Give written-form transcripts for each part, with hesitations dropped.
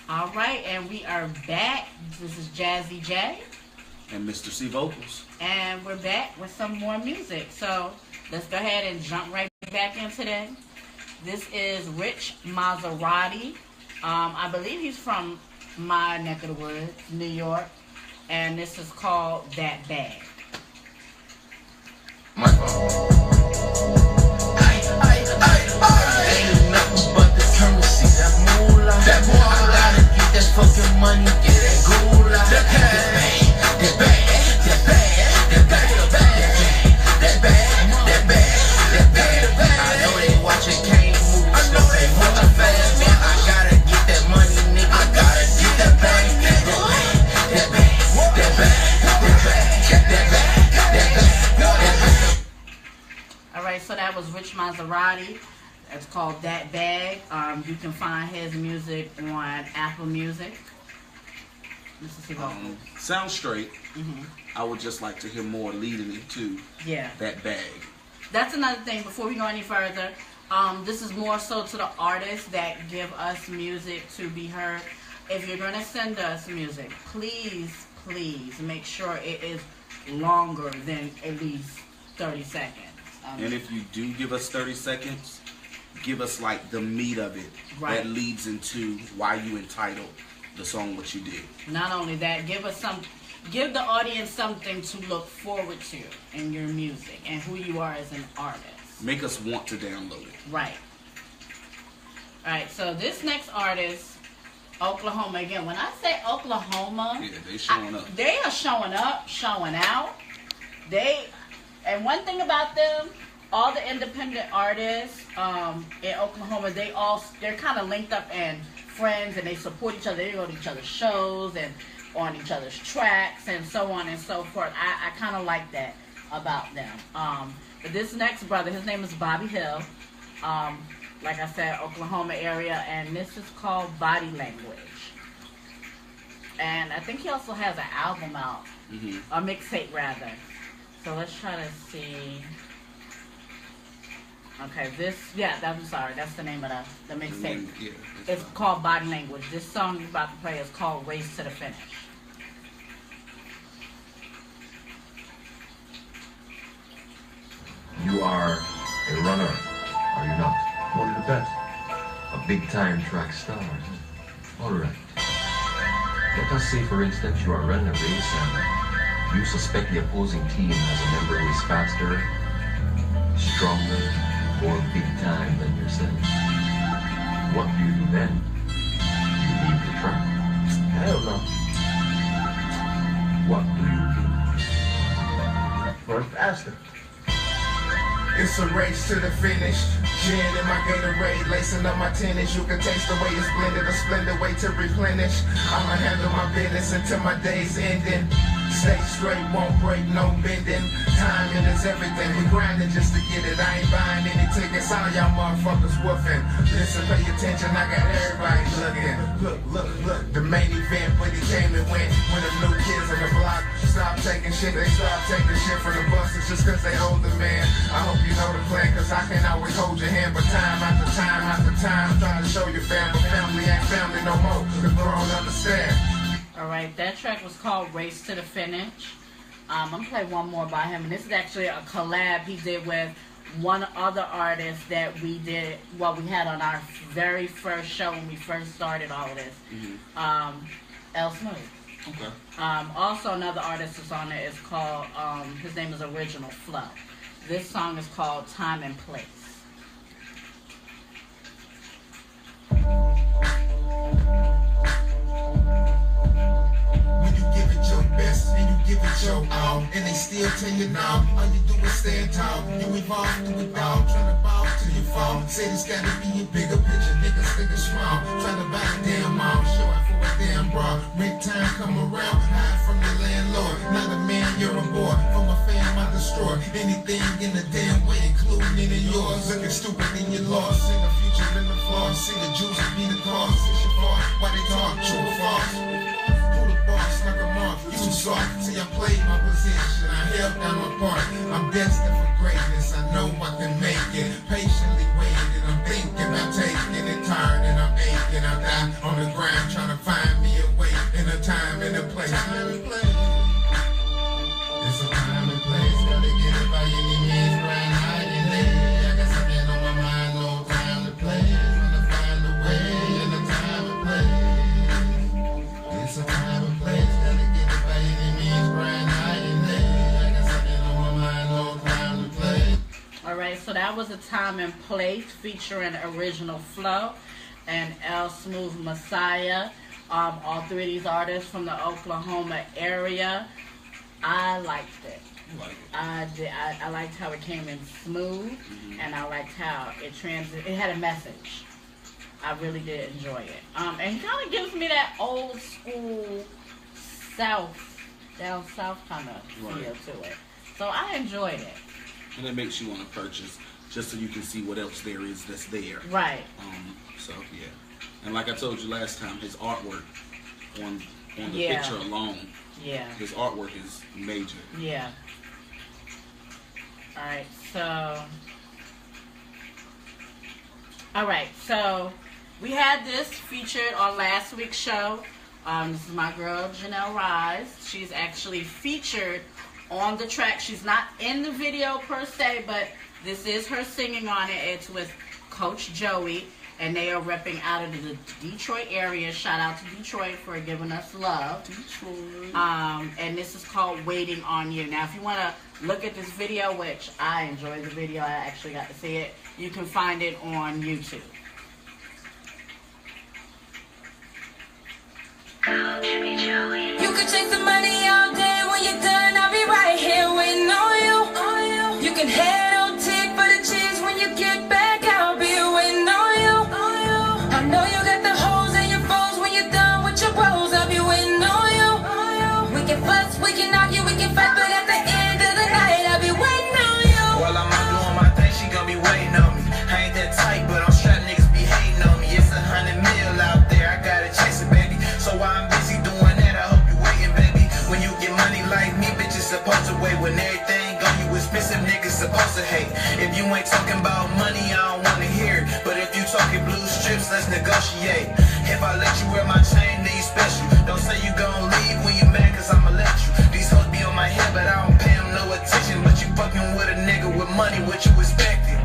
All right, and we are back. This is Jazzy J. And Mr. C Vocals. And we're back with some more music. So let's go ahead and jump right back into that. This is Rich Maserati. I believe he's from my neck of the woods, New York. And this is called That Bag. Ain't nothing but the currency, that moolah. I gotta get that fucking money, get that goolah. That bag, that bag, that bag, that bag, that bag, that bag, that bag. I know they watching Kane movies, I know they moving fast, man. I gotta get that money, nigga. I gotta get that bag, that bag, that bag, that bag, that bag, that bag, that bag. All right, so that was Rich Maserati. It's called That Bag. You can find his music on Apple Music. Sounds straight. I would just like to hear more leading into that bag. That's another thing. Before we go any further, this is more so to the artists that give us music to be heard. If you're going to send us music, please make sure it is longer than at least 30 seconds. And if you do give us 30 seconds, give us like the meat of it that leads into why you entitled the song what you did. Not only that, give the audience something to look forward to in your music and who you are as an artist. Make us want to download it. Right. Alright, so this next artist, Oklahoma, again, when I say Oklahoma, they showing up. They are showing up, showing out. And one thing about them, all the independent artists in Oklahoma, they're kind of linked up and friends, and they support each other. They go to each other's shows and on each other's tracks and so on and so forth. I kind of like that about them. But this next brother, his name is Bobby Hill. Like I said, Oklahoma area, and this is called Body Language. And I think he also has an album out, a mixtape rather. So let's try to see. Okay, that's the name of the mixtape. It's called Body Language. This song you're about to play is called Race to the Finish. You are a runner, are you not? One of the best. A big-time track star. All right. Let us say, for instance, you are running a race and you suspect the opposing team has a member who is faster, stronger, more big-time than yourself. What do you do then? You leave the track. Hell no. What do you do? Run faster. It's a race to the finish. Gin in my Gatorade, lacing up my tennis. You can taste the way it's blended, a splendid way to replenish. I'ma handle my business until my day's ending. Stay straight, won't break, no bending. Timing is everything, we grinding just to get it. I ain't buying any tickets, all y'all motherfuckers woofing. Listen, pay attention, I got everybody looking. Look, the main event, but he came and went. When the new kids on the block stop taking shit, they stop taking shit from the buses just cause they older, man. I hope you know the plan, cause I can't always hold your hand, but time after time after time, I'm trying to show you family ain't family no more, cause grown understand. Alright, that track was called Race to the Finish. I'm going to play one more by him. And this is actually a collab he did with one other artist that we had on our very first show when we first started all of this. L Smooth. Okay. Also another artist that's on it is called, his name is Original Flow. This song is called Time and Place. Best and you give it your all, and they still tell you now. All you do is stand tall. You evolve through it all, trying to ball till you fall. Say this gotta be a bigger picture, niggas think it's small. Trying to buy a damn mall, show out for a damn bra. Rent time come around, hide from the landlord. Not a man, you're a boy. For my fam, I destroy anything in the damn way, including it in yours. Looking stupid in your loss, see the future in the flaws. See the juice be the cause. It's your fault, why they talk true or false? Snuck them off, you too soft. See, I played my position, I held down my part. I'm destined for greatness, I know I can make it. Patiently waiting, I'm thinking, I'm taking it. Tired and I'm aching, I die on the ground trying to That was a Time and Place featuring Original Flow and El Smooth Messiah. All three of these artists from the Oklahoma area. I liked it. I did. I liked how it came in smooth, and I liked how it It had a message. I really did enjoy it. And it kind of gives me that old school down south kind of feel to it. So I enjoyed it. And it makes you want to purchase just so you can see what else there is that's there. Right. So yeah. And like I told you last time, his artwork on the picture alone. Yeah. His artwork is major. Yeah. Alright, so we had this featured on last week's show. This is my girl, Janelle Rise. She's actually featured on the track. She's not in the video per se, but this is her singing on it. It's with Coach Joey, and they are repping out of the Detroit area. Shout out to Detroit for giving us love. Detroit. And this is called Waiting on You. Now, if you want to look at this video, which I enjoyed the video, I actually got to see it, you can find it on YouTube. You could chase the money all day. When you're done, I'll be right here waiting on you. You can head on tick for the cheese. When you get back, I'll be waiting on you. I know you got the hoes and your foes. When you're done with your bros, I'll be waiting on you. We can fuss, we can argue, we can fight, but at the end of the night, I'll be waiting on you. While I'm out doing my thing, she gon' be waiting on me. I ain't that tight, but I'm strapped, niggas be hating on me. It's 100 mil out there, I gotta chase it, baby. So while I'm busy doing that, I hope you waiting, baby. When you get money like me, bitches supposed to wait. When everything on you expensive, niggas supposed to hate. If you ain't talking about money, I don't wanna hear it. But if you talking blue strips, let's negotiate. If I let you wear my chain, then you special. Don't say you gon' leave when you mad, cause I'ma let you. These hoes be on my head, but I don't pay them no attention. But you fucking with a nigga with money, what you expected?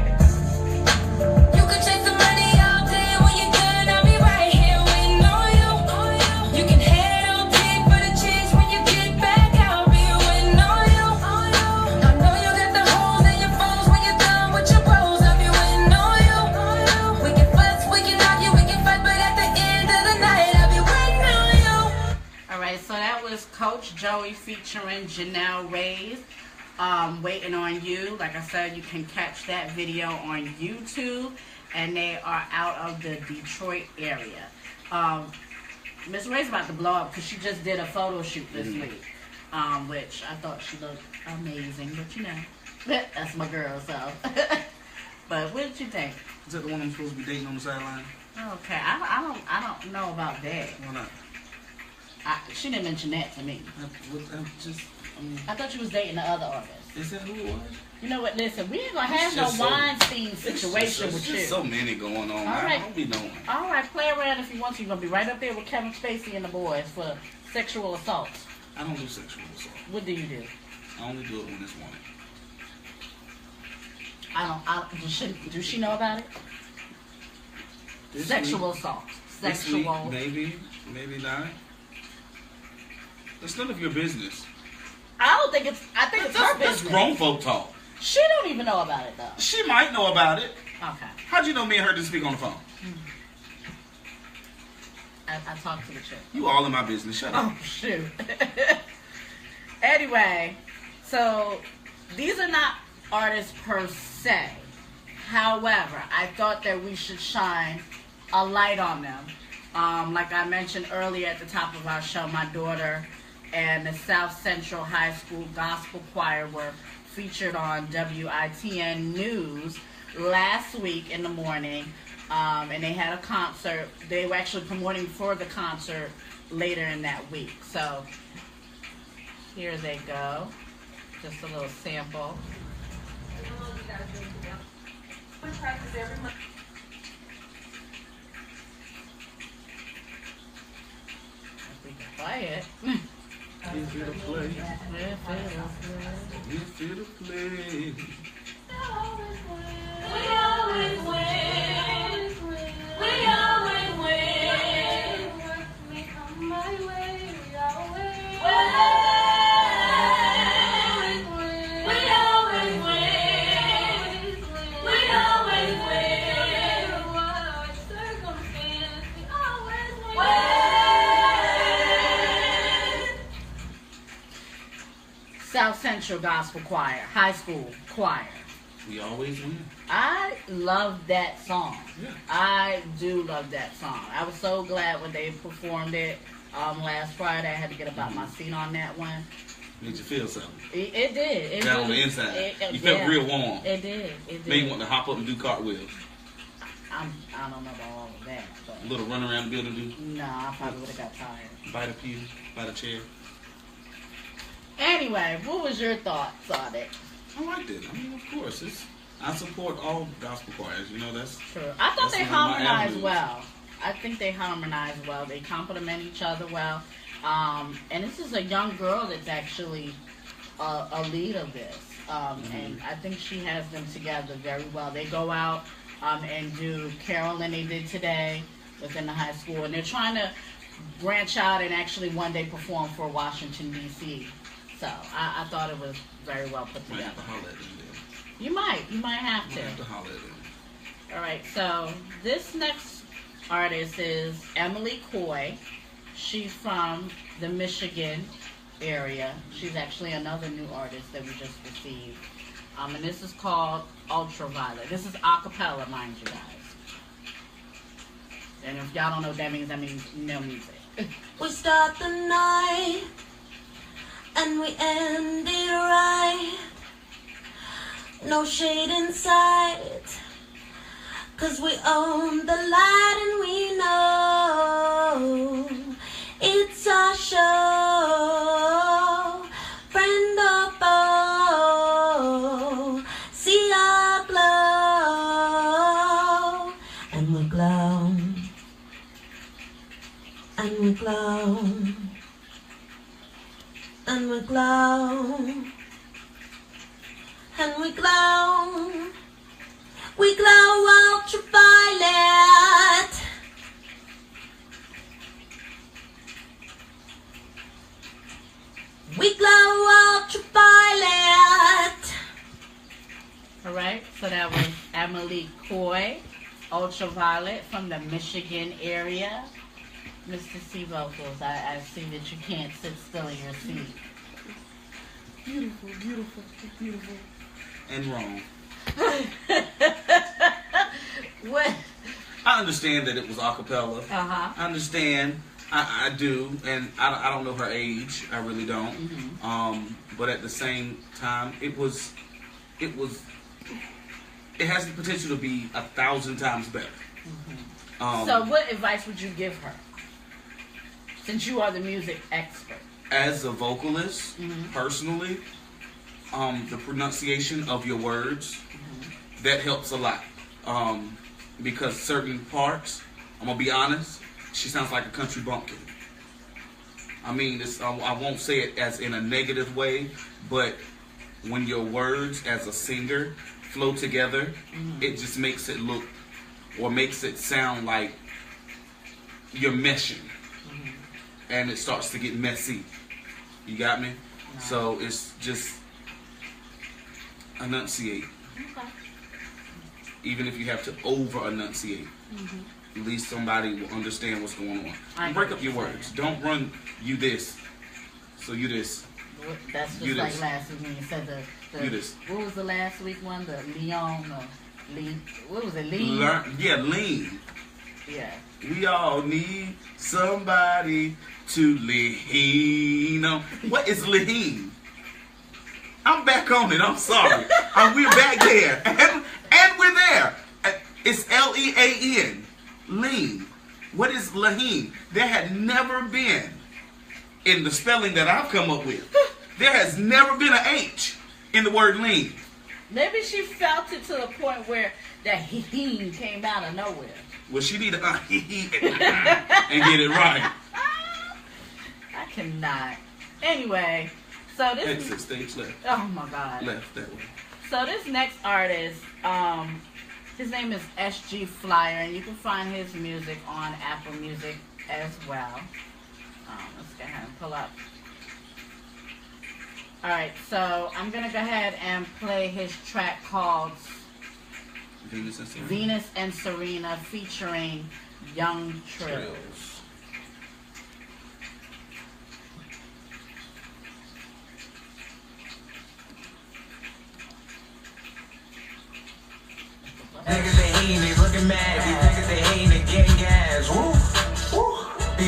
You could chase the money all day. When you're done, I'll be right here waiting on you. You can head on tick for the cheese. When you get back, I'll be waiting on you. I know you got the hoes and your foes. When you're done with your bros, I'll be waiting on you. We can fuss, we can argue, we can fight, but at the end of the night, I'll be waiting on you. Alright, so that was Coach Joey featuring Janelle Reyes. Waiting on You. Like I said, you can catch that video on YouTube, and they are out of the Detroit area. Miss Ray's about to blow up because she just did a photo shoot this week, which I thought she looked amazing, but you know, that's my girl, so. But what did you think? Is that the one I'm supposed to be dating on the sideline? Okay, I don't know about that. Why not? She didn't mention that to me. I thought you was dating the other artist. Is that who it was? You know what? Listen, we ain't gonna have no Weinstein situation with you. There's so many going on. All right. I don't be knowing. All right, play around if you want to. You're gonna be right up there with Kevin Spacey and the boys for sexual assault. I don't do sexual assault. What do you do? I only do it when it's wanted. Does she know about it? Sexual assault. Sexual. Maybe not. It's none of your business. I think it's her business. That's grown folk talk. She don't even know about it though. She might know about it. Okay. How'd you know me and her didn't speak on the phone? I talked to the chick. You all in my business. Shut up. Oh shoot. Anyway, so these are not artists per se. However, I thought that we should shine a light on them. Like I mentioned earlier at the top of our show, my daughter and the South Central High School Gospel Choir were featured on WITN News last week in the morning, and they had a concert. They were actually promoting for the concert later in that week. So here they go, just a little sample. We can play it. If it'll play. If it'll play. We always win. We always win. We come my way. We always win. We always win. We South Central Gospel Choir, high school choir. We always win. I love that song. Yeah. I do love that song. I was so glad when they performed it last Friday. I had to get about my seat on that one. Made you feel something. It did. It Down on really- the inside. it- You felt yeah. real warm. It did. It did. Made you want to hop up and do cartwheels. I don't know about all of that, but A little run around the building, do. no, I probably would have got tired. By the pew, by the chair. Anyway, what was your thoughts on it? I liked it. I mean, of course, I support all gospel choirs. You know, that's True. I thought That's they one of my harmonized avenues. well. I think they harmonized well. They complement each other well. And this is a young girl that's actually a lead of this. And I think she has them together very well. They go out and do Carolyn they did today within the high school. And they're trying to branch out and actually one day perform for Washington, D.C. So I thought it was very well put might have together. to holler at them then. You might have Might to. have to holler at them. All right, so this next artist is Emily Coy. She's from the Michigan area. She's actually another new artist that we just received. And this is called Ultraviolet. This is a cappella, mind you guys. And if y'all don't know what that means no music. We start the night and we end it right. No shade in sight, 'cause we own the light and we know it's our show. Friend or foe, see our glow, and we glow, and we glow, and we glow, and we glow. We glow ultraviolet. We glow ultraviolet. All right, so that was Emily Coy, Ultraviolet from the Michigan area. Mr. C. Vocals, I see that you can't sit still in your seat. Beautiful, beautiful, beautiful. And wrong. What? I understand that it was a cappella. Uh-huh. I understand. I do, and I don't know her age. I really don't. But at the same time, it has the potential to be 1,000 times better. So what advice would you give her? Since you are the music expert. As a vocalist, personally, the pronunciation of your words, that helps a lot. Because certain parts, I'm gonna be honest, she sounds like a country bumpkin. I mean, I won't say it as in a negative way, but when your words as a singer flow together, it just makes it look, or makes it sound like you're meshing. And it starts to get messy. You got me? No. So it's just enunciate. Okay. Even if you have to over enunciate, at least somebody will understand what's going on. I And break get up your what you're words. saying. Don't run you this. So you this. That's just You like just- last week when you said the You just- what was the last week one? The Leon or Lee? What was it? Lee? Learn. Yeah, lean. Yeah. We all need somebody to lean on. What is lean? I'm back on it. I'm sorry. We're back there. And we're there. It's Lean. Lean. What is lean? There had never been, in the spelling that I've come up with, there has never been an H in the word lean. Maybe she felt it to the point where that he came out of nowhere. Well, she need to and get it right. I cannot. Anyway, so this Exit stage left. oh my god. Left that way. So this next artist, his name is SG Flyer, and you can find his music on Apple Music as well. Let's go ahead and pull up. Alright, so I'm going to go ahead and play his track called Venus and Serena. Venus and Serena featuring Young Trills. Trills.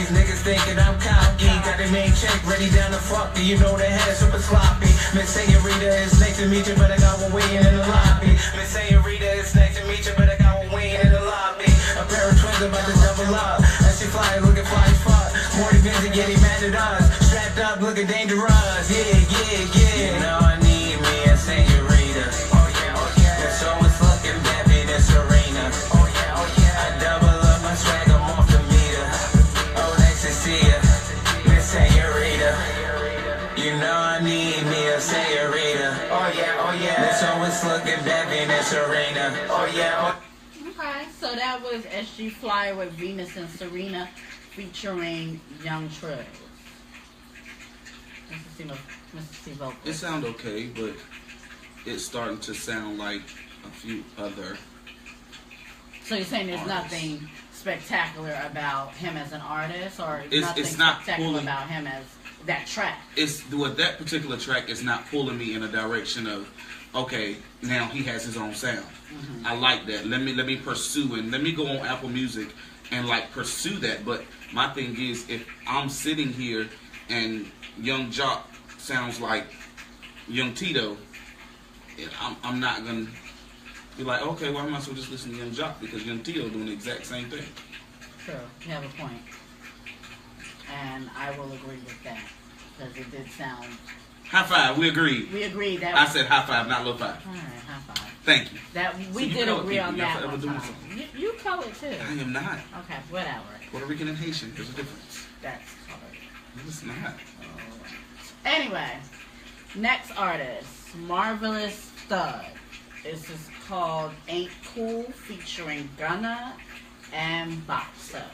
These niggas thinking I'm cocky. Got the main check ready down the fuck. You know the head super sloppy. Miss Senorita, it's nice to meet you, but I got one waiting in the lobby. Miss Senorita, it's nice to meet you, but I got one waiting in the lobby. A pair of twins about to double up. As she fly, looking fly as fuck. More defense and getting mad at us. Strapped up, looking dangerous. Yeah. You know I need me a senorita. Oh yeah. So it's looking baby, this arena. Oh yeah. I double up my swag, I'm off the meter. Oh, nice to see ya, Miss Senorita. You know I need me a senorita. Oh yeah. So it's looking baby, this arena. Oh yeah. Okay, so that was SG Flyer with Venus and Serena featuring Young Trills. Mr. C. Vocal. It sounds okay, but it's starting to sound like a few other. So you're saying there's artists. nothing spectacular about him as an artist, or It's nothing not spectacular pulling- about him as that track? It's with that particular track is not pulling me in a direction of, okay, now he has his own sound. Mm-hmm. I like that. Let me pursue and let me go on Apple Music and like pursue that. But my thing is, if I'm sitting here and Young Jock sounds like Young Tito, I'm not gonna be like, okay, why am I supposed to just listen to Young Jock because Young Tito doing the exact same thing? True, you have a point. And I will agree with that, because it did sound... High five, we agreed. We agreed that... I said high five, not low five. All right, high five. Thank you. That we See, you did color agree people, on y'all that forever one doing time. something. You colored too. I am not. Okay, whatever. Puerto Rican and Haitian, there's a difference. That's colored. It's not. Anyway, next artist, Marvelous Thug. This is called Ain't Cool featuring Gunna and Boxer.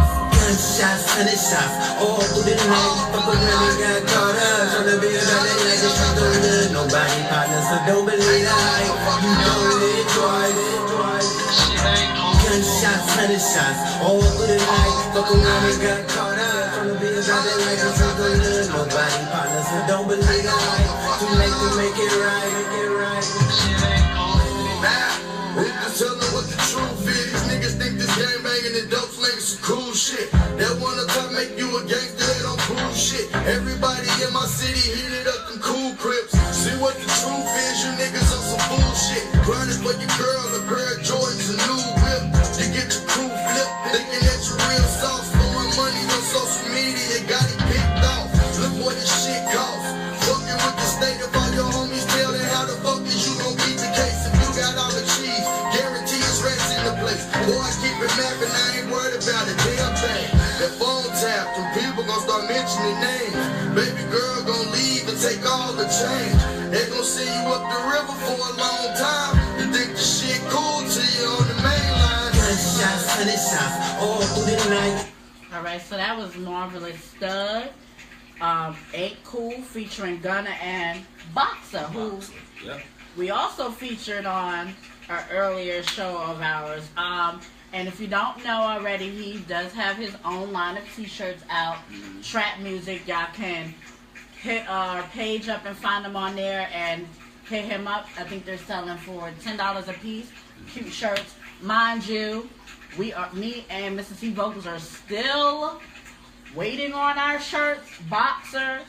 Hundred shots, all through the night. Fuck around and got caught up. Tryna be about it like it's don't look. Nobody partner, so don't believe that. You know it twice. Gunshots, 100 shots, all through the night. Fuck around and got caught up. Tryna be about it like it's don't look. Nobody partner, so don't believe that. Too late to make it right. We just tell them what the truth is. These niggas think this gang banging and dope slinging some cool shit. They wanna try to make you a gangster, they don't prove shit. Everybody in my city heated up them cool crips. See what the truth is, you niggas on some bullshit. Grinding for your girl, a pair of Jordans, a new whip. You get your crew flipped, thinking that you real sauce. Throwing money on social media, got it picked off. Look what this shit costs. Fucking with the state of all your homies, tell them how the fuck is you gon' beat the case if you got all the cheese. Guarantee it's rats in the place. Boy, I keep it mapping, I ain't worried about a damn thing. That phone tapped, and people gon' start mentioning names. Baby girl gon' leave and take all the change. They gon' send you up the river for a long time. You think the shit cool till you on the main line. Gunshots, 100 shots, all through the night. Alright, so that was Marvelous Thug. Ain't Cool featuring Gunna and Boxer, who Yep. we also featured on our earlier show of ours. And if you don't know already, he does have his own line of t-shirts out. Trap music. Y'all can hit our page up and find them on there and hit him up. I think they're selling for $10 a piece. Cute shirts. Mind you, me and Mr. C Vocals are still waiting on our shirts. Boxer.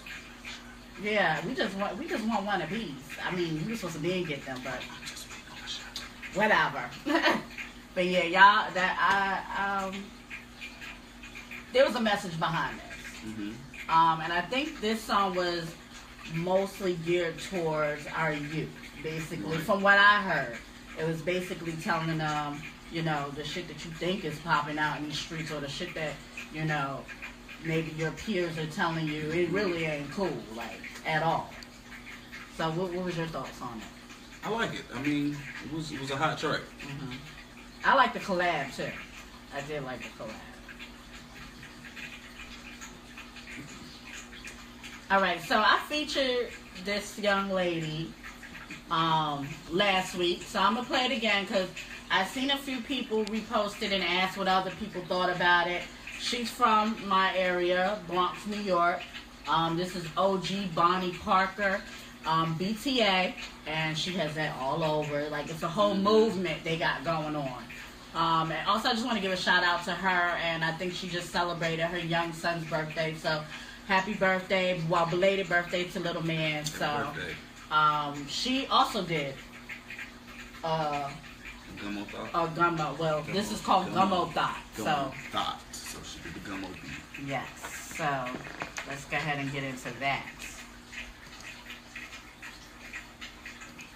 Yeah, we just want one of these. I mean, we were supposed to be and get them, but whatever. But yeah, y'all, there was a message behind this. And I think this song was mostly geared towards our youth, basically. From what I heard, it was basically telling them, you know, the shit that you think is popping out in the streets, or the shit that, you know, maybe your peers are telling you, it really ain't cool, like, at all. So what was your thoughts on it? I like it. I mean, it was a hot track. I like the collab too. I did like the collab. Alright, so I featured this young lady last week. So I'm going to play it again because I've seen a few people repost it and ask what other people thought about it. She's from my area, Bronx, New York. This is OG Bonnie Parker, BTA, and she has that all over. Like, it's a whole movement they got going on. And also, I just want to give a shout out to her, and I think she just celebrated her young son's birthday. So, happy birthday, well, belated birthday to little man. So, she also did Gummo Thought. Gummo. Well, this is called Gummo Thought. Gummo Thought. So she did the Gummo beat. Yes. So, let's go ahead and get into that.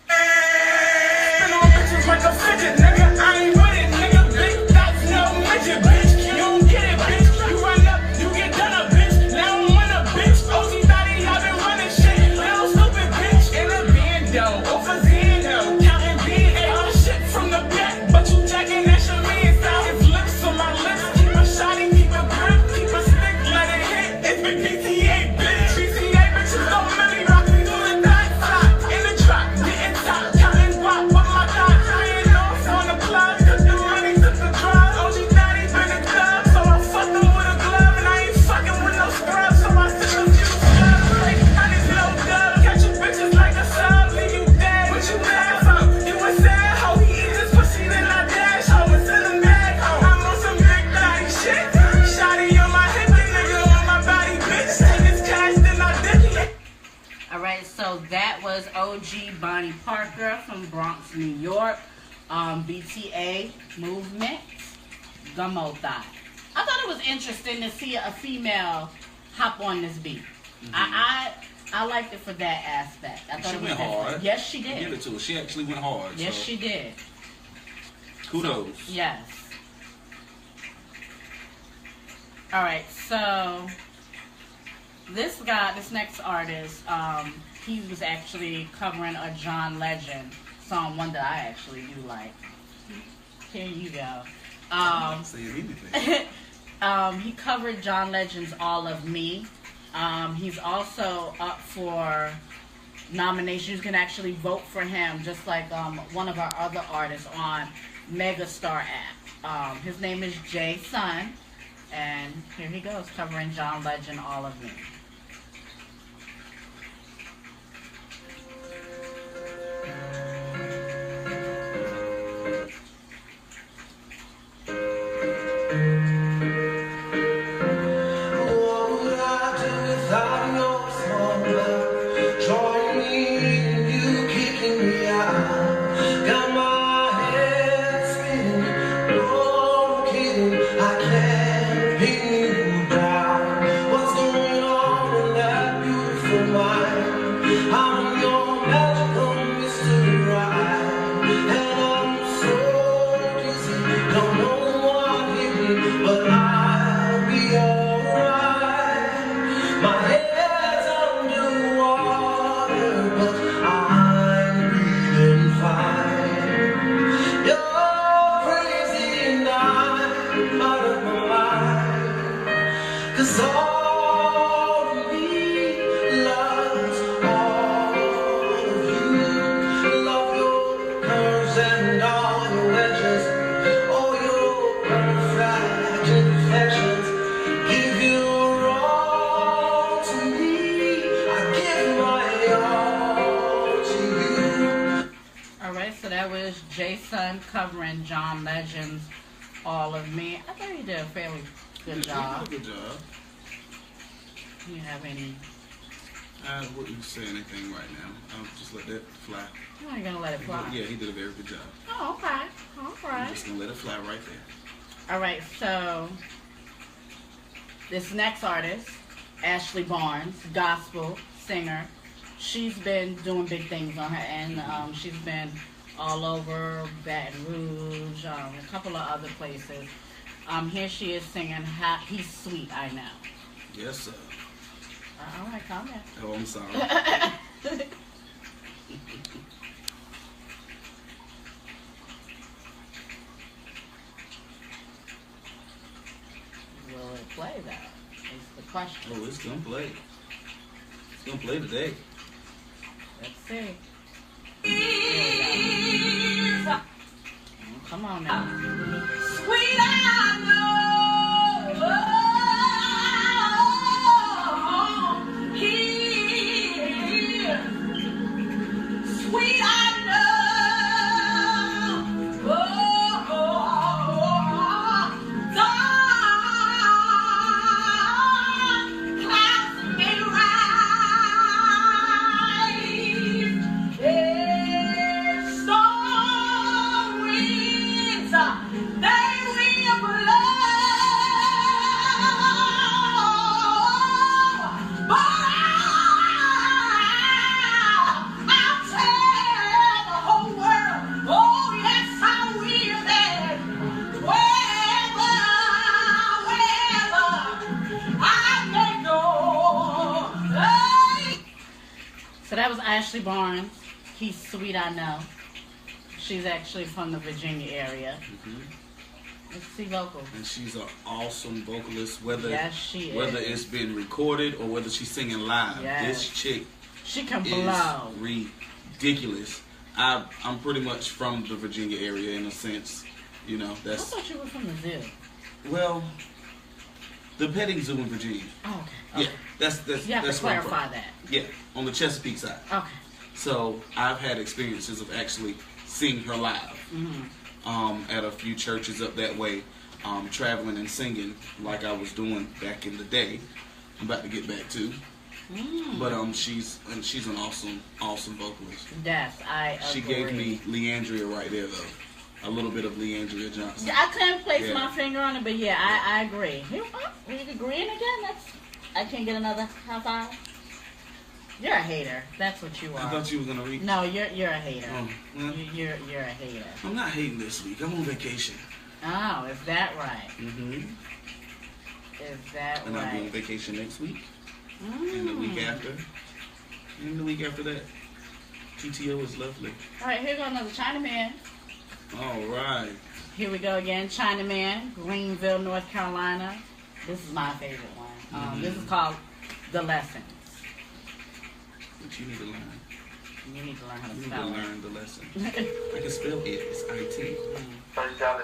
Spin on bitches like a fidget, nigga. I ain't with it, nigga. Big thoughts, no midget, bitch. You don't get it, bitch. You run up, you get done up, bitch. Now I'm on a bitch. OG Dottie, I've been running shit. Little stupid bitch. In a bando, over Zeno. Counting beans, all shit from the back. But you jacking that shit me inside. His lips on my lips. Keep a shotty, keep a grip, keep a stick, let it hit. It's big BTA, bitch. BTA bitches don't really rock me through the dot top. In the drop, getting top, counting guap with my dot. Tying off on the plug, cause the money took the drug. OG Daddy's been a club, so I fucked him with a glove. And I ain't fucking with no scrubs, so I took a few scrubs. Like, I just no dub, catch you bitches like a sub. Leave you dead, what you mad for? You a sad hoe, he eat this pussy, then I dash hoe. It's in the bag, hoe. I'm on some big daddy shit. Shotty on my hip, nigga on my body, bitch. Take his cash, then I dip it. Alright, so that was OG Bonnie Parker from Bronx, New York. BTA movement, Gummo Thought. I thought it was interesting to see a female hop on this beat. I liked it for that aspect. I thought She it was went different. hard. Yes, she Give did. it to her. She actually went hard. Yes, so she did. kudos. Yes. Alright, so this guy, this next artist, he was actually covering a John Legend song, one that I actually do like. Here you go. Saying anything. He covered John Legend's All of Me. He's also up for nominations. You can actually vote for him, just like one of our other artists on Megastar app. His name is Jay Sun, and here he goes, covering John Legend, All of Me. What would I do without your slumber? Join me in you kicking me out. Got my head spinning, no kidding. I can't pin you down. What's going on in that beautiful mind? I'm in your magical mystery ride, and I'm so dizzy, don't know what hit me, but I'll be alright. My head's underwater, but I'm breathing fine. You're crazy and I'm out of my mind, 'cause all of me loves all of you. Love your curves and all your edges, all your perfect imperfections. Give your all to me, I give my all to you. Alright, so that was Jason covering John Legend's All of Me. I thought he did a fairly good job. Good job. Do you have any? I wouldn't say anything right now. I'll just let that fly. How are you gonna let it fly? Yeah, he did a very good job. Oh, okay. I'm Alright. just gonna let it fly right there. Alright, so this next artist, Ashley Barnes, gospel singer, she's been doing big things on her end. She's been all over Baton Rouge, a couple of other places. Here she is singing He's Sweet, I Know. Yes, sir. Alright, comment. Oh, I'm sorry. Will it play though? Is the question. Oh, it's gonna play. It's gonna play today. Let's see. Here we go. Come on now. Sweet, I know. was Ashley Barnes. He's sweet, I know. She's actually from the Virginia area. Let's see vocals. And she's an awesome vocalist, whether Yes, she whether is. it's been recorded or whether she's singing live. Yes. This chick She can is blow. ridiculous. I'm pretty much from the Virginia area in a sense. You know, I that's thought you were from the zoo. well, the petting zoo in Virginia. Oh, okay. Yeah, that's You have to that's where I'm clarify from. that. Yeah, on the Chesapeake side. Okay. So I've had experiences of actually seeing her live at a few churches up that way, traveling and singing like I was doing back in the day. I'm about to get back to, but she's an awesome vocalist. Yes, I agree. She gave me Leandria right there though, a little bit of Leandria Johnson. Yeah, I couldn't place Yeah. my finger on it, but yeah, I agree. We agreeing again? I can't get another high five. You're a hater. That's what you I are. thought you were gonna read. No, you're a hater. Oh, well, You're a hater. I'm not hating this week. I'm on vacation. Oh, is that right? Mm-hmm. Is that And I'll be on right? vacation next week. And the week after. And the week after that. TTO is lovely. All right, here goes another Chinaman. All right. Here we go again, Chinaman, Greenville, North Carolina. This is my favorite one. This is called The Lessons. But you need to learn. You need to learn how to You need to spell it. learn the lesson. I can spell it. It's IT. Duh. Well, it's got a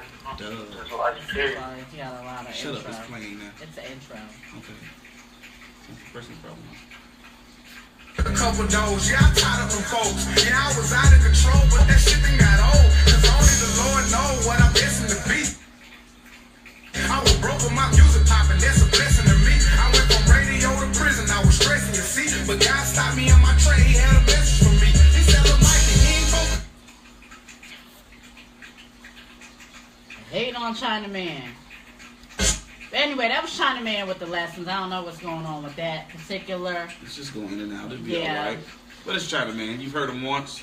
lot of Shut up. intro. It's playing now. It's an intro. Okay. Personal problem. A couple doors, yeah, I'm tired of them folks. Yeah, I was out of control, but that shit done got old. Cause only the Lord know what I'm destined to be. I was broke with my music popping, that's a blessing to me. I went from radio to prison, I was stressing, you see. But God stopped me on my train, he had a message for me. He said, "Look, Mikey, he ain't focused." Hating on Chinaman. But anyway, that was Chinaman with The Lessons. I don't know what's going on with that particular. It's just going in and out. It'll be Yeah. alright. But it's China Man. You've heard him once.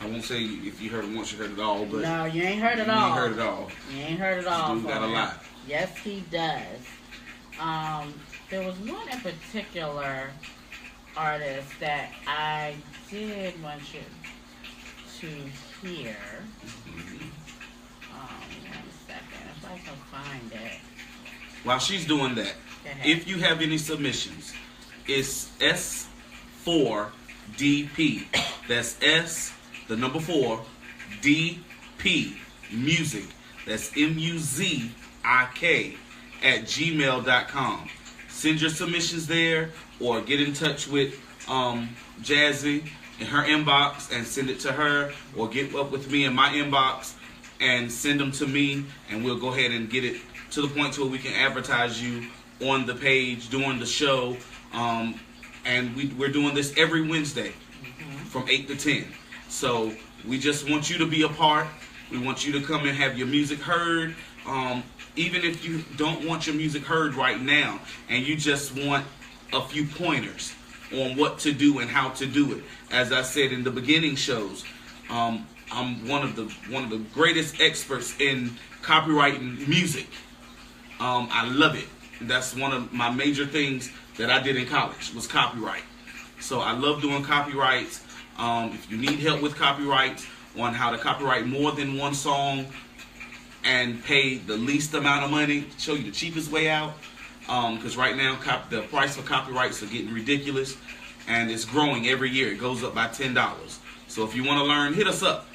I won't say if you heard him once, you heard it all. But No, you ain't heard it you all. ain't heard it all. You ain't heard it all. Dude got a folks. lot. Yes, he does. There was one in particular artist that I did want you to hear. One second, if I can find it. While she's doing that, Go ahead. if you have any submissions, it's S4DP. That's S, the number 4, DP, music. That's MUZIK @gmail.com. Send your submissions there or get in touch with Jazzy in her inbox and send it to her, or get up with me in my inbox and send them to me, and we'll go ahead and get it to the point to where we can advertise you on the page during the show. And we're doing this every Wednesday from 8 to 10. So we just want you to be a part. We want you to come and have your music heard. Even if you don't want your music heard right now and you just want a few pointers on what to do and how to do it. As I said in the beginning shows, I'm one of the greatest experts in copywriting music. I love it. That's one of my major things that I did in college was copyright. So I love doing copyrights. If you need help with copyrights on how to copyright more than one song and pay the least amount of money, show you the cheapest way out. Because right now the price for copyrights are getting ridiculous, and it's growing every year. It goes up by $10. So if you want to learn, hit us up.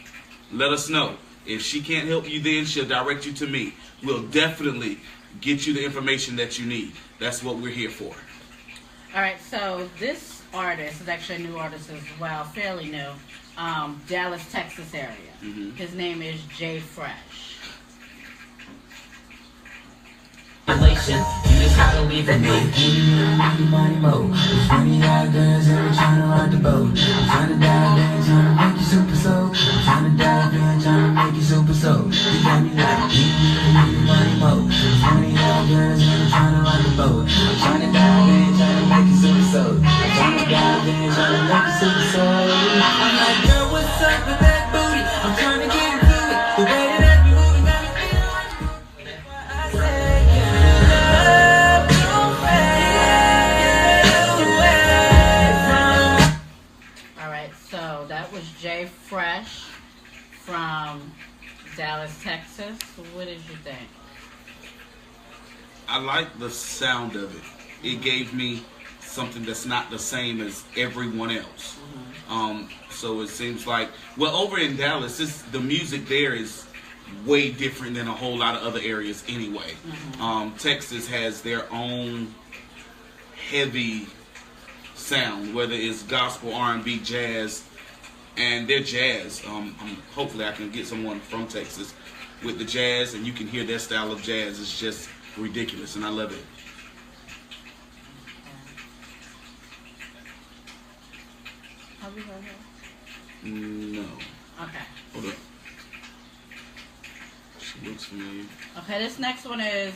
Let us know. If she can't help you, then she'll direct you to me. We'll definitely get you the information that you need. That's what we're here for. All right, so this artist is actually a new artist as well, fairly new. Dallas, Texas area. His name is Jay Fresh. You just gotta leave the note. Money mo. It's funny how girls are trying to rock the boat. I'm trying to dive in, trying to make you super soul. I'm trying to dive in, trying to make you super soul. You got me like, money mo. It's funny how girls are trying to rock the boat. I'm trying to dive in, trying to make you super soul. I'm trying to dive in, trying to make you super soul. I'm like, girl, what's up with that booty? I'm trying to get into it. The way that you moving got me feeling like I said, like the sound of it. It gave me something that's not the same as everyone else. So it seems like, well, over in Dallas, the music there is way different than a whole lot of other areas anyway. Texas has their own heavy sound, whether it's gospel, R&B, jazz, and their jazz. Hopefully I can get someone from Texas with the jazz, and you can hear their style of jazz. It's just ridiculous, and I love it. Have you heard her? No. Okay. Hold up. She looks familiar. Okay, this next one is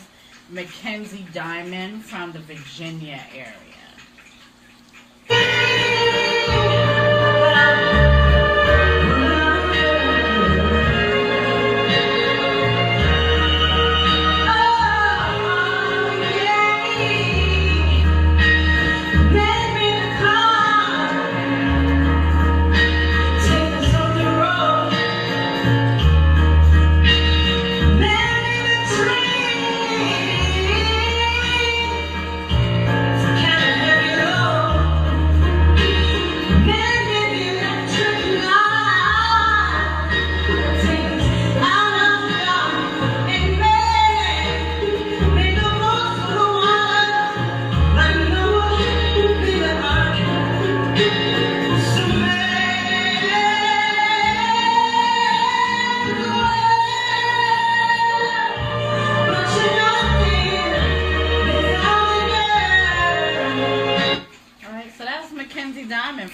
Mackenzie Diamond from the Virginia area.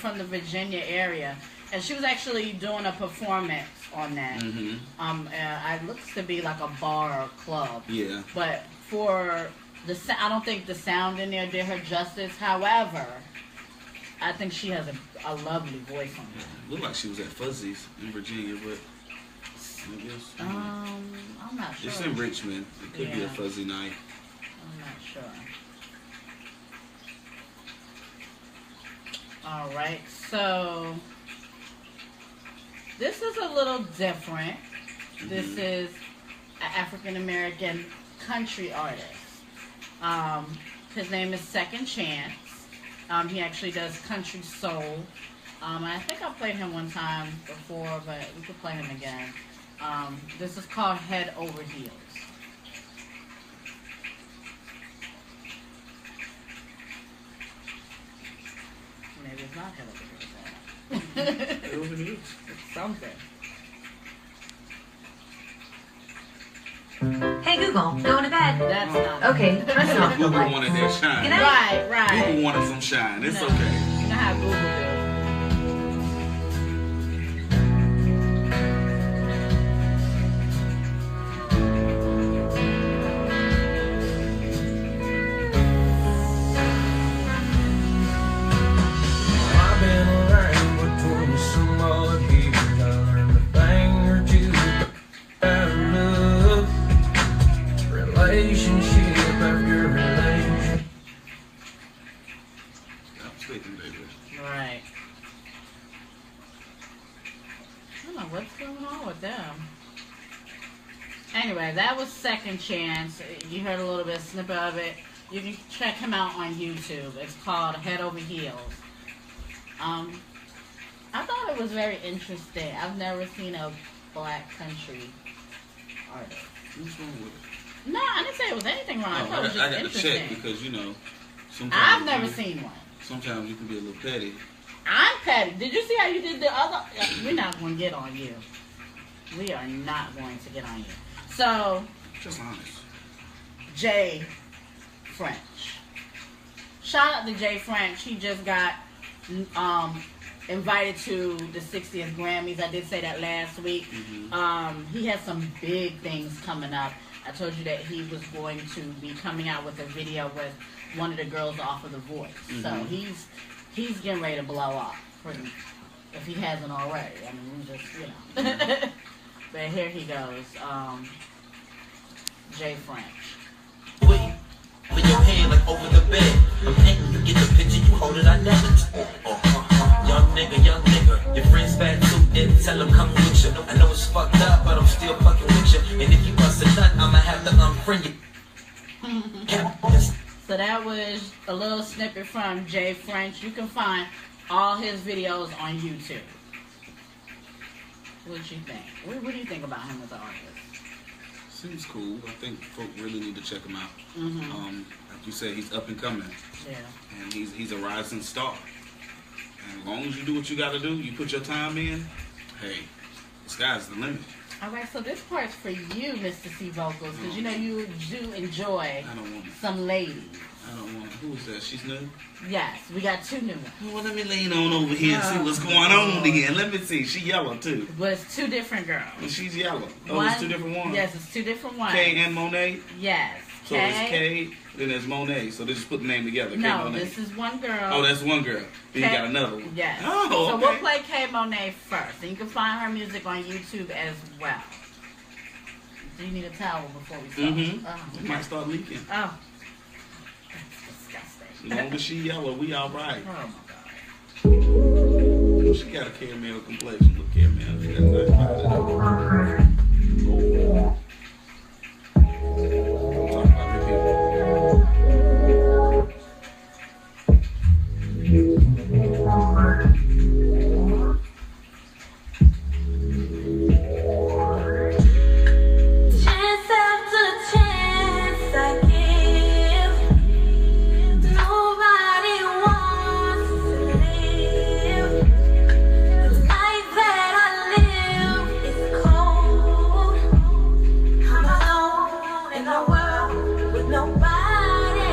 From the Virginia area, and she was actually doing a performance on that. It looks to be like a bar or club. Yeah. But for the I don't think the sound in there did her justice. However, I think she has a lovely voice on her. Looked like she was at Fuzzy's in Virginia, but I guess. I'm not sure. It's in Richmond. It could be a Fuzzy night. I'm not sure. All right, so this is a little different. This is an African-American country artist. His name is Second Chance. He actually does country soul. I think I played him one time before, but we could play him again. This is called Head Over Heels. Maybe it's not Head Over Heels. Head over heels. It's something. Hey Google, going to bed. That's not. Okay, turn it off. Google wanted that shine. Good night. Right. Google wanted some shine. It's No. okay. You know how Google do. I've been around between some other people. I learned a thing or two about love, relationship after relationship. I'm sleeping, baby. Right. I don't know what's going on with them. Anyway, that was Second Chance. You heard a little bit of snippet of it. You can check him out on YouTube. It's called Head Over Heels. I thought it was very interesting. I've never seen a black country artist. What's wrong with it? No, I didn't say it was anything wrong. I thought it was I just got to interesting. check because, you know, sometimes I've never seen one. Sometimes you can be a little petty. I'm petty. Did you see how you did the other? We're not going to get on you. We are not going to get on you. So, Just honest. Jay French. Shout out to Jay French. He just got invited to the 60th Grammys. I did say that last week. He has some big things coming up. I told you that he was going to be coming out with a video with one of the girls off of The Voice. So he's getting ready to blow up, if he hasn't already. I mean, just, you know. But here he goes. Jay French. With your hand like over the bed. I'm painting, you get the picture, you hold it, I never. Young nigga. Your friends bad too, then tell them come with you. I know it's fucked up, but I'm still fucking with you. And if you bust a nut, I'ma have to unfriend you. Have a little snippet from Jay French. You can find all his videos on YouTube. What do you think? What do you think about him as an artist? Seems cool. I think folk really need to check him out. Mm-hmm. Like you said, he's up and coming. Yeah. And he's a rising star. And as long as you do what you got to do, you put your time in, hey, the sky's the limit. All right, so this part's for you, Mr. C Vocals, because you know you do enjoy I don't want it. some ladies. I don't want it. Who is that? She's new? Yes, we got 2 new ones. Well, let me lean on over here and see what's going on again. Let me see. She yellow, too. But it's 2 different girls. And she's yellow. Oh, One- it's 2 different ones? Yes, it's 2 different ones. Kay and Monet? Yes. So it's Kay, then there's Monet. So they just put the name together. Kay, No, Monet. this is one girl. Oh, that's one girl. Then you got another one. Yes. Oh, So okay. we'll play Kay Monet first. And you can find her music on YouTube as well. Do you need a towel before we start? Mm-hmm. Oh, It might start leaking. oh. That's disgusting. As long as she yellow, we all right. Oh, my God. She got a caramel complexion. Look, caramel. She got a nice body. Oh. Don't talk about me, people. Chance after chance I give. Nobody wants to live. The life that I live is cold. I'm alone in a world with nobody.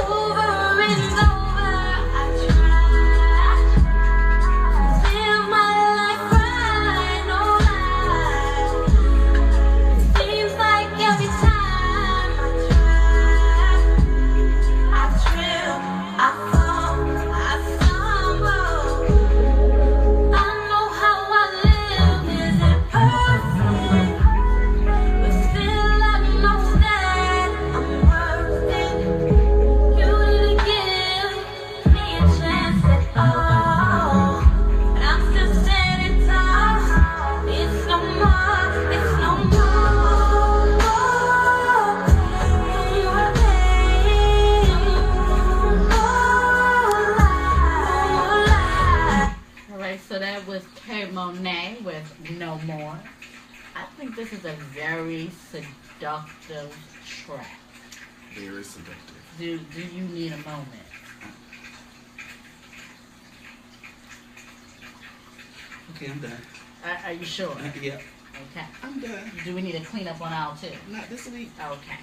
Over and over I try. Live my life right, no lie. Seems like every time I try, I trip, I fall, I stumble. I know how I live isn't perfect, but still I know that I'm worth it. You didn't give me a chance at all, but I'm still standing tall. It's no more, it's no more. All right, so that was Kay Monet with No More. I think this is a very seductive track. Very seductive. Do you need a moment? Okay, I'm done. Are you sure? Yeah, Okay. I'm done. Do we need to clean up on aisle 2? Not this week. Okay.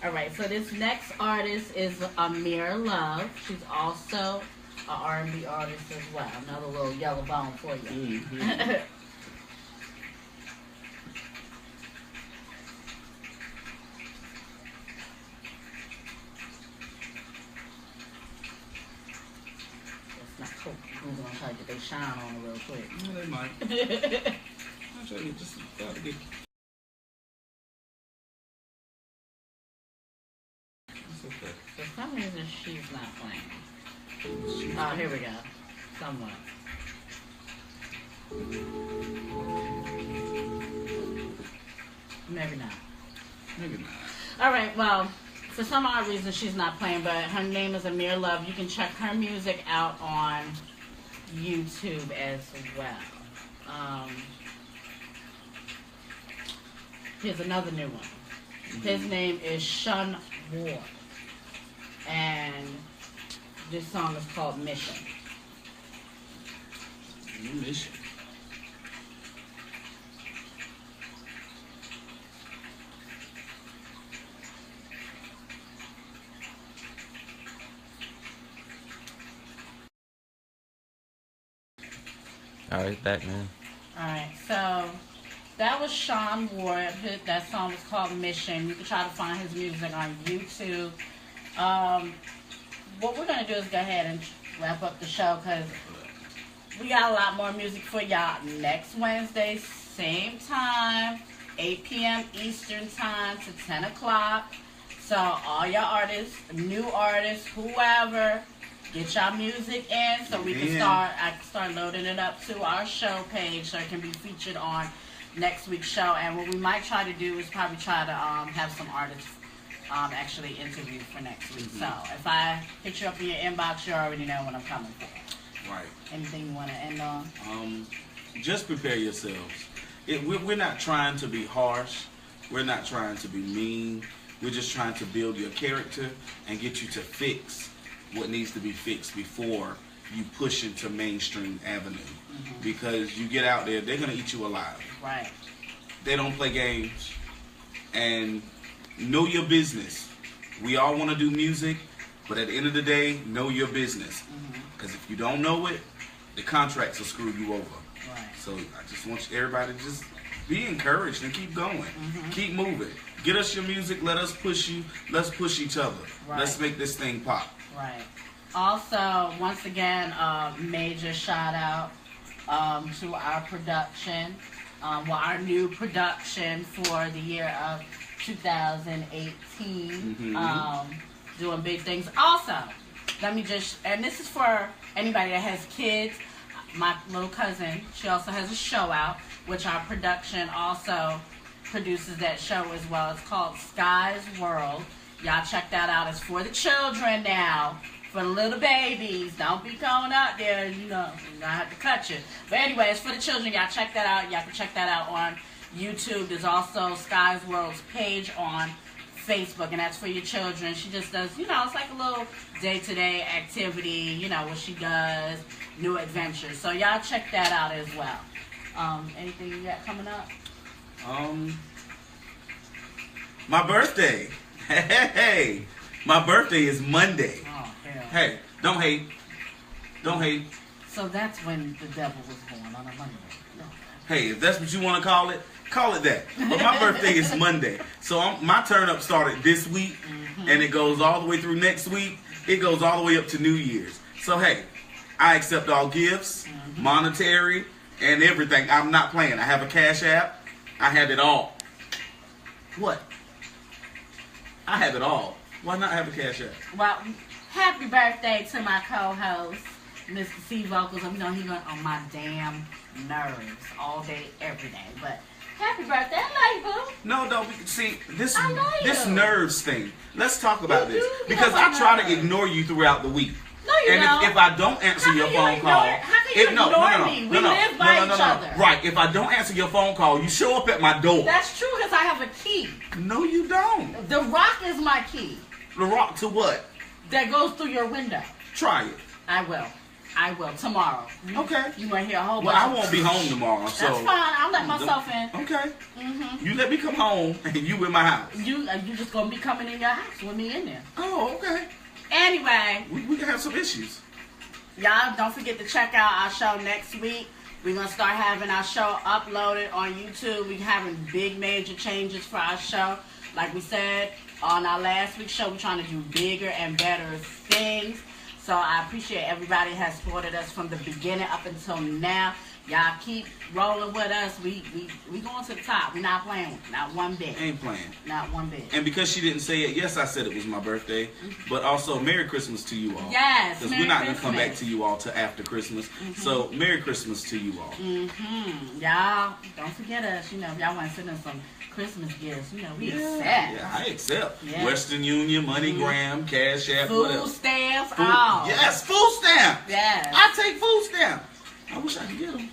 All right. So this next artist is Amir Love. She's also an R&B artist as well. Another little yellow bone for you. Mm-hmm. It's not cool. Who's gonna try to get they shine on it real quick? Well, they might. I'll show you just about to get. It's okay. For some reason, she's not playing. Oh, here we go. Somewhat. Maybe not. Maybe not. All right, well, for some odd reason, she's not playing, but her name is Amir Love. You can check her music out on YouTube as well. Here's another new one. His name is Shun Ward. And this song is called Mission. Mission. Alright, back man. Alright, so that was Sean Ward. That song was called Mission. You can try to find his music on YouTube. What we're going to do is go ahead and wrap up the show because we got a lot more music for y'all next Wednesday, same time, 8 p.m. Eastern time to 10 o'clock. So all y'all artists, new artists, whoever, get y'all music in so we can I can start loading it up to our show page so it can be featured on next week's show. And what we might try to do is probably try to have some artists actually interview for next week. So if I hit you up in your inbox, you already know what I'm coming for. Right. Anything you want to end on? Just prepare yourselves. We're not trying to be harsh. We're not trying to be mean. We're just trying to build your character and get you to fix what needs to be fixed before you push into mainstream avenue. Because you get out there, they're going to eat you alive. Right. They don't play games. And know your business. We all want to do music, but at the end of the day, know your business. Because if you don't know it, the contracts will screw you over. Right. So I just want everybody to just be encouraged and keep going. Keep moving. Get us your music. Let us push you. Let's push each other. Right. Let's make this thing pop. Right. Also, once again, major shout out to our production. Our new production for the year of 2018. Doing big things. Also, let me just, and this is for anybody that has kids. My little cousin, she also has a show out, which our production also produces that show as well. It's called Sky's World. Y'all check that out. It's for the children now. For the little babies. Don't be going out there, you know, I have to cut you. But anyway, it's for the children. Y'all check that out. Y'all can check that out on YouTube. There's also Sky's World's page on Facebook, and that's for your children. She just does, you know, it's like a little day-to-day activity, you know, what she does, new adventures. So y'all check that out as well. Anything you got coming up? My birthday. Hey, my birthday is Monday. Oh, hell. Hey, don't hate. Don't hate. So that's when the devil was born, on a Monday. No. Hey, if that's what you want to call it that. But my birthday is Monday. So my turn up started this week, and it goes all the way through next week. It goes all the way up to New Year's. So, hey, I accept all gifts, monetary, and everything. I'm not playing. I have a Cash App. I have it all. What? I have it all. Why not have a Cash App? Well, happy birthday to my co-host, Mr. C Vocals. I know he went on my damn nerves all day, every day. But happy birthday, I like you. No, don't. See, this I know this you. nerves thing. Let's talk about You this. do Because get on I try my to nerves. ignore you throughout the week. No, you And don't. if I don't answer How your can you phone ignore call, it? How can you ignore me? We live by each other. Right. If I don't answer your phone call, you show up at my door. That's true because I have a key. No, you don't. The rock is my key The rock to what? that goes through your window. Try it. I will. Tomorrow. Okay. You want to hear a whole Well, bunch I won't be home tomorrow, so. That's fine. I'll let myself in. Okay. You let me come home, and you in my house. You just going to be coming in your house with me in there. Oh, okay. Anyway. We can have some issues. Y'all don't forget to check out our show next week. We're going to start having our show uploaded on YouTube. We're having big major changes for our show. Like we said on our last week's show, we're trying to do bigger and better things. So I appreciate everybody has supported us from the beginning up until now. Y'all keep rolling with us. We going to the top. We're not playing with it. Not one bit. Ain't playing. Not one bit. And because she didn't say it, yes, I said it was my birthday. But also, Merry Christmas to you all. Yes, Because Merry we're not going to come Christmas. back to you all till after Christmas. So, Merry Christmas to you all. Y'all, don't forget us. You know, if y'all want to send us some Christmas gifts, you know, we accept. Yeah, I accept. Yeah. Western Union, MoneyGram, Cash App, Food whatever. stamps, Food- all. Yes, food stamps. Yes. I take food stamps. I wish I could get them.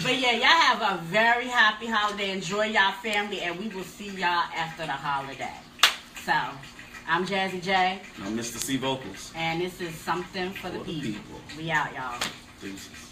But yeah, y'all have a very happy holiday. Enjoy y'all family, and we will see y'all after the holiday. So, I'm Jazzy J, I'm Mr. C Vocals. and this is Something for the People. We out, y'all. Deuces.